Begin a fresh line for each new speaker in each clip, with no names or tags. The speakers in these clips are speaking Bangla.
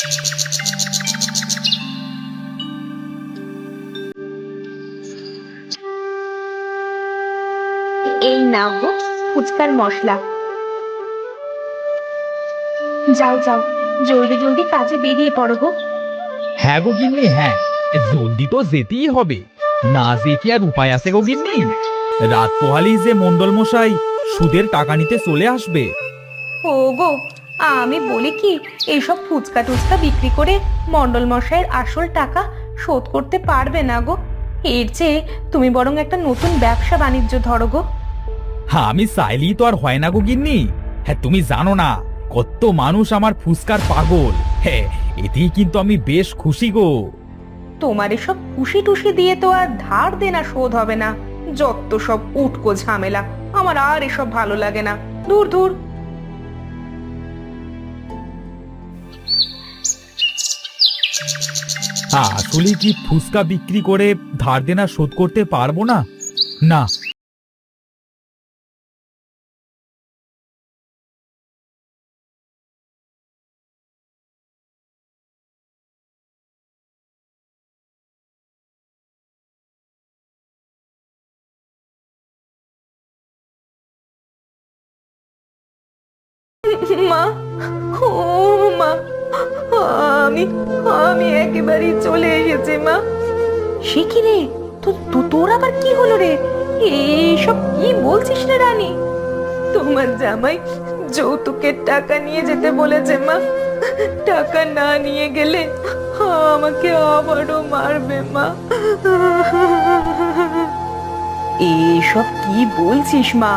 এই নাও গো ফুচকার মশলা। যাও যাও, জলদি জলদি কাজে বেরিয়ে পড়ো গো।
হ্যাঁ গো গিন্নি, হ্যাঁ, জলদি তো যেতেই হবে। না যে কি আর উপায় আছে গো গিন্নি? রাত পোহালেই যে মন্ডল মশাই সুদের টাকা নিতে চলে আসবে।
ও গো, আমি বলি কি, এইসব ফুচকা টুচকা বিক্রি করে মন্ডল মশাইয়ের আসল টাকা শোধ করতে পারবে না গো। এর চেয়ে তুমি বরং একটা নতুন ব্যবসা বাণিজ্য ধরো গো।
হ্যাঁ, আমি চাইলেই তো আর হয় না গো গিন্নি। হ্যাঁ, তুমি জানো না কত মানুষ আমার ফুচকার পাগল। হ্যাঁ, এতেই কিন্তু আমি বেশ খুশি গো।
তোমার এসব খুশি টুসি দিয়ে তো আর ধার দেনা শোধ হবে না। যত সব উটকো ঝামেলা, আমার আর এসব ভালো লাগে না। দূর দূর।
আসলে কি ফুচকা বিক্রি করে ধার দেনা শোধ করতে পারবো না? না।
মা, ও মা, আমি আমি একেবারেই চলে এসেছি মা। সে কি রে, তোর আবার কি হলো রে? এইসব কি বলছিস রে রানী? তোমার জামাই যৌতুকের টাকা নিয়ে যেতে বলেছে মা। টাকা না নিয়ে গেলে আমাকে আবারও মারবে মা। এসব কি বলছিস মা?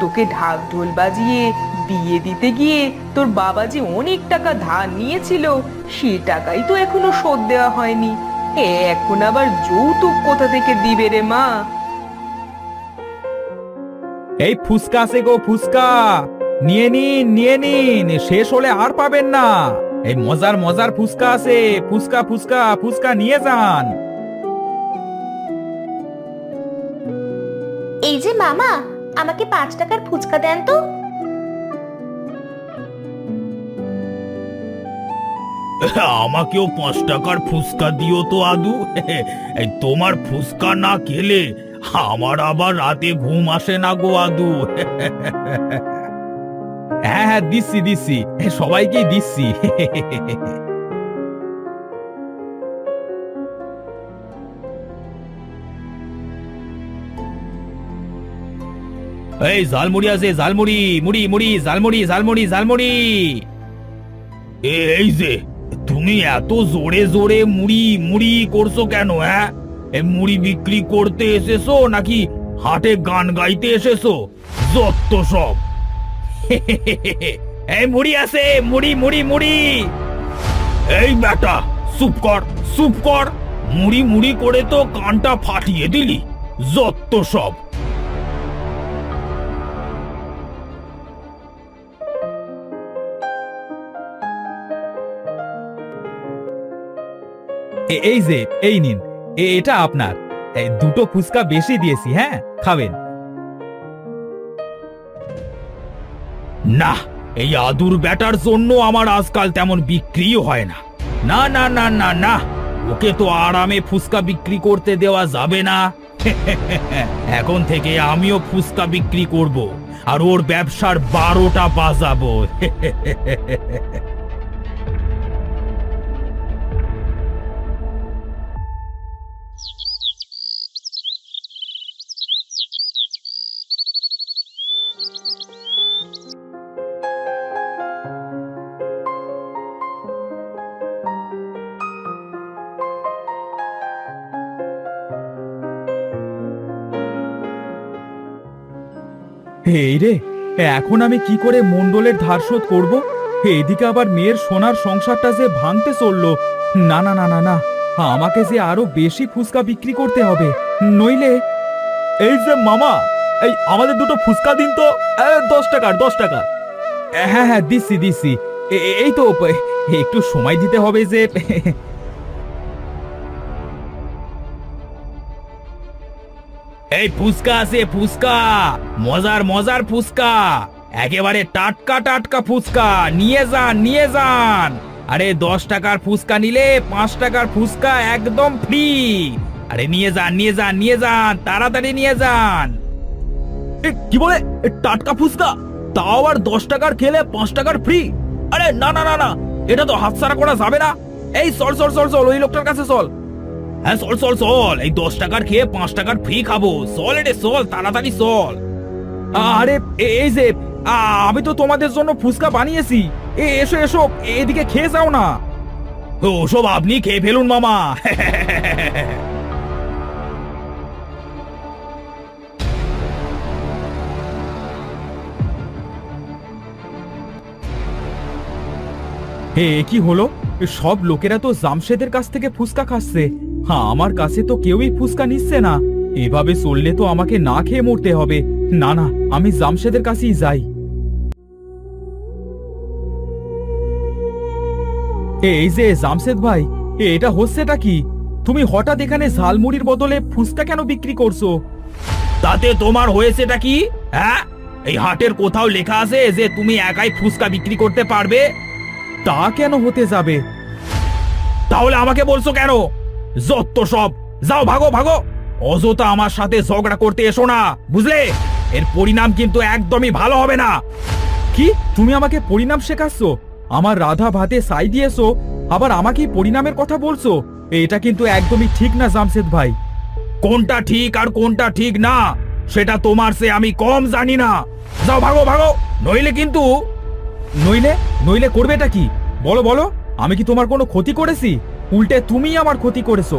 তোকে ঢাক ঢোল বাজিয়ে বিয়ে দিতে গিয়ে তোর বাবা যে অনেক টাকা ধার নিয়েছিল, সে টাকাই তো এখনো শোধ দেওয়া হয়নি। এখন আবার যৌতুক কোথা থেকে দিবে রে মা?
এই ফুচকা আছে গো, ফুচকা নিয়ে নিন, নিয়ে নিন, শেষ হলে আর পাবেন না। এই মজার মজার ফুচকা আছে, ফুচকা ফুচকা ফুচকা নিয়ে যান।
এই যে মামা, আমাকে 5 টাকার ফুচকা দেন তো।
আমাকেও 5 টাকার ফুচকা দিও তো আদু। এই তোমার ফুচকা না খেলে আমার আবার রাতে ঘুম আসে না গো আদু।
হ্যাঁ হ্যাঁ, দিচ্ছি দিচ্ছি, সবাইকেই দিচ্ছি।
এই ঝালমুড়ি আছে, ঝালমুড়ি, মুড়ি মুড়ি, ঝালমুড়ি ঝালমুড়ি ঝালমুড়ি। এই যে তুমি এত জোরে জোরে মুড়ি মুড়ি করছো কেন? হ্যাঁ, এই মুড়ি বিক্রি করতে এসেছো নাকি হাটে গান গাইতে এসেছো? যত সব। এই মুড়ি আছে, মুড়ি মুড়ি মুড়ি। এই বেটা, চুপ কর চুপ কর। মুড়ি মুড়ি করে তো কানটা ফাটিয়ে দিলি। যত সব।
এই যে, এই নিন, এটা আপনার। দুটো ফুচকা বেশি দিয়েছি, হ্যাঁ, খাবেন।
না, এই আদুর ব্যাটার জন্য আমার আজকাল তেমন বিক্রিও হয় না। না না না না না, ওকে তো আরামে ফুচকা বিক্রি করতে দেওয়া যাবে না। এখন থেকে আমিও ফুচকা বিক্রি করব, আর ওর ব্যবসার 12টা বাজাবো।
এই রে, এখন আমি কি করে মন্ডলের ধার শোধ করবো? এদিকে আবার মেয়ের সোনার সংসারটা যে ভাঙতে চললো। না না না না না, আমাকে যে আরো বেশি ফুচকা বিক্রি করতে হবে, নইলে। এই যে মামা, এই আমাদের দুটো ফুচকা দিন তো। 10 টাকার, 10 টাকা। হ্যাঁ হ্যাঁ, দিচ্ছি দিচ্ছি। এই তো, একটু সময় দিতে হবে যে।
এই ফুচকা আছে, ফুচকা, মজার মজার ফুচকা, একেবারে টাটকা টাটকা ফুচকা, নিয়ে যান নিয়ে যান। আরে 10 টাকার ফুচকা নিলে 5 টাকার ফুচকা একদম ফ্রি। আরে নিয়ে যান নিয়ে যান নিয়ে যান, তাড়াতাড়ি নিয়ে যান। কি বলে টাটকা ফুচকা, তাও আবার 10 টাকার খেলে 5 টাকার ফ্রি? আরে না না না না, এটা তো হাতছাড়া করা যাবে না। এই চল চল চল চল, ওই লোকটার কাছে চল। হ্যাঁ চল চল চল, এই 10 টাকার খেয়ে 5 টাকার ফ্রি খাবো। চল রে চল, তাড়াতাড়ি চল। আরে এই যে আমি তো তোমাদের জন্য ফুচকা বানিয়েছি, এসো এসো, এদিকে খেয়ে যাও না। ওসব আপনি খেয়ে ফেলুন মামা। কি হলো? সব লোকেরা তো জামশেদের কাছ থেকে ফুচকা খাচ্ছে, হ্যাঁ আমার কাছে তো কেউই ফুচকা নিচ্ছে না। এভাবে চললে তো আমাকে না খেয়ে মরতে হবে। না না, আমি জামশেদের কাছেই যাই। এই যে জামশেদ ভাই, এটা হচ্ছেটা কি? তুমি হঠাৎ এখানে ঝালমুড়ির বদলে ফুচকা কেন বিক্রি করছো? তাতে তোমার হয়েছেটা কি? হ্যাঁ, এই হাটের কোথাও লেখা আছে যে তুমি একাই ফুচকা বিক্রি করতে পারবে? তা কেন হতে যাবে? তাহলে আমাকে বলছো কেন? যত সব, যাও ভাগো ভাগো, অযথা আমার সাথে ঝগড়া করতে এসো না, বুঝলে? এর পরিণাম কিন্তু একদমই ভালো হবে না। কি তুমি আমাকে পরিণাম শেখাচ্ছ? আমার রাধা ভাতে সাই দিয়েছো, আবার আমাকেই পরিণামের কথা বলছো? এটা কিন্তু একদমই ঠিক না জামশেদ ভাই। কোনটা ঠিক আর কোনটা ঠিক না সেটা তোমার সে আমি কম জানি না। যাও ভাগো ভাগো, নইলে কিন্তু। নইলে নইলে করবেটা কি? বলো বলো, আমি কি তোমার কোনো ক্ষতি করেছি? উল্টে তুমি আমার ক্ষতি করেছো।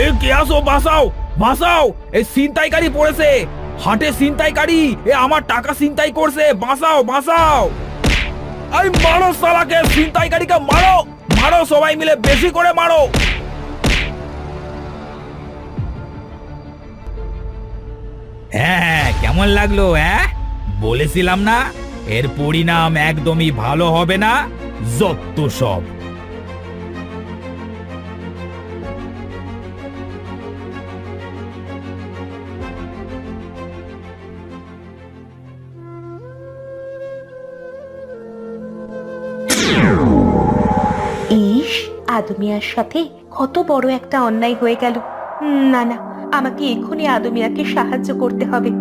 এ কে আসো, বাঁচাও বাঁচাও, এই ছিনতাইকারী পড়েছে, হাটে ছিনতাইকারী, এ আমার টাকা ছিনতাই করছে, বাঁচাও বাঁচাও। এই মারো শালাকে, ছিনতাইকারীকে মারো মারো, সবাই মিলে বেশি করে মারো। হ্যাঁ কেমন লাগলো? হ্যাঁ বলেছিলাম না এর পরিণাম একদমই ভালো হবে না। যত সব।
ইস, আদমিয়ার সাথে কত বড় একটা অন্যায় হয়ে গেল। না না, আমাকে এক্ষুনি আদমিয়াকে সাহায্য করতে হবে।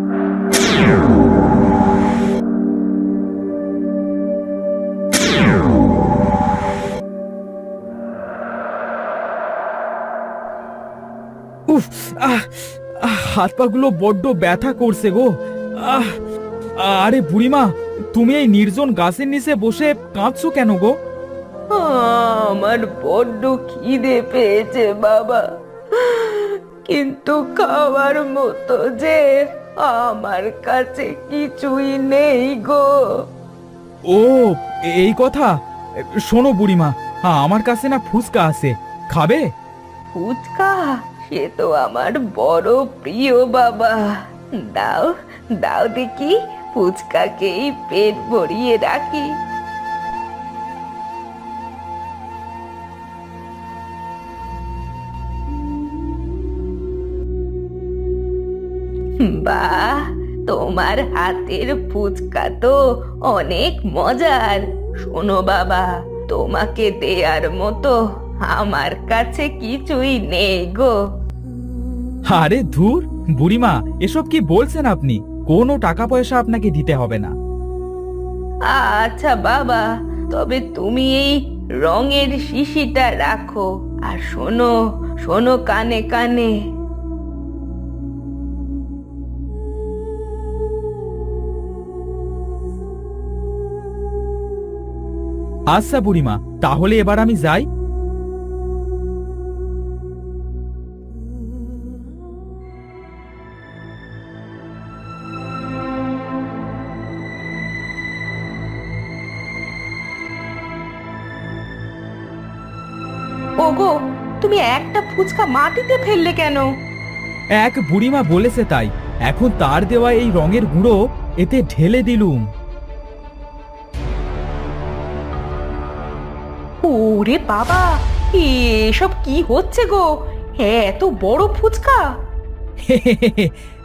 উফ, হাত পাগুলো বড্ড ব্যথা করছে গো। আহ, আরে বুড়িমা, তুমি এই নির্জন গাছের নিচে বসে কাঁদছো কেন গো?
আমার বড্ড খিদে পেয়েছে বাবা, কিন্তু খাওয়ার মতো যে আমার কাছে কিছুই নেই গো।
ও এই কথা, শোনো বুড়িমা, আমার কাছে না ফুচকা আছে, খাবে?
ফুচকা? সে তো আমার বড় প্রিয় বাবা। দাও দাও দেখি, ফুচকাকেই পেট ভরিয়ে রাখি। বাহ, তোমার হাতের ফুচকা তো অনেক মজার। শোনো বাবা, তোমাকে দেয়ার মতো আমার কাছে কিছুই নেই গো।
আরে ধুর বুড়িমা, এসব কি বলছেন আপনি? কোনো টাকা পয়সা আপনাকে দিতে হবে না।
আচ্ছা বাবা, তবে তুমি এই রঙের শিশিটা রাখো। আর শোনো শোনো, কানে কানে,
আচ্ছা বুড়িমা, তাহলে এবার আমি যাই।
ওগো, তুমি একটা ফুচকা মাটিতে ফেললে কেন?
এক বুড়িমা বলেছে তাই, এখন তার দেওয়া এই রঙের গুঁড়ো এতে ঢেলে দিলুম।
ওরে বাবা, এসব কি হচ্ছে গো? এত বড় ফুচকা!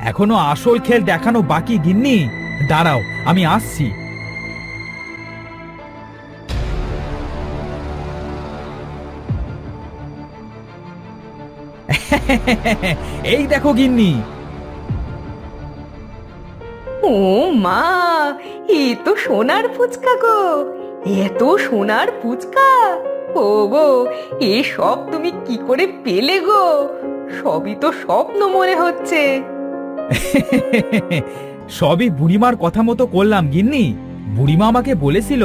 এখনো আসল খেল দেখানো বাকি গিন্নি, দাঁড়াও আমি আসছি। এই দেখো গিন্নি।
ও মা, এ তো সোনার ফুচকা গো, এত সোনার ফুচকা! ও গো, এ সব তুমি কি করে পেলে গো? সবই তো স্বপ্ন মনে হচ্ছে।
সবই বুড়িমার কথা মতো করলাম গিন্নি। বুড়িমা আমাকে বলেছিল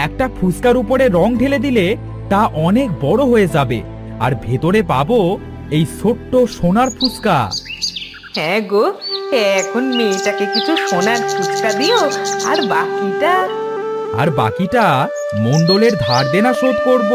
একটা ফুচকার উপরে রং ঢেলে দিলে তা অনেক বড় হয়ে যাবে, আর ভেতরে পাবো এই ছোট্ট সোনার ফুচকা।
হ্যাঁ গো, এখন মেয়েটাকে কিছু সোনার ফুচকা দিও, আর বাকিটা
মণ্ডলের ধার দেনা শোধ করব।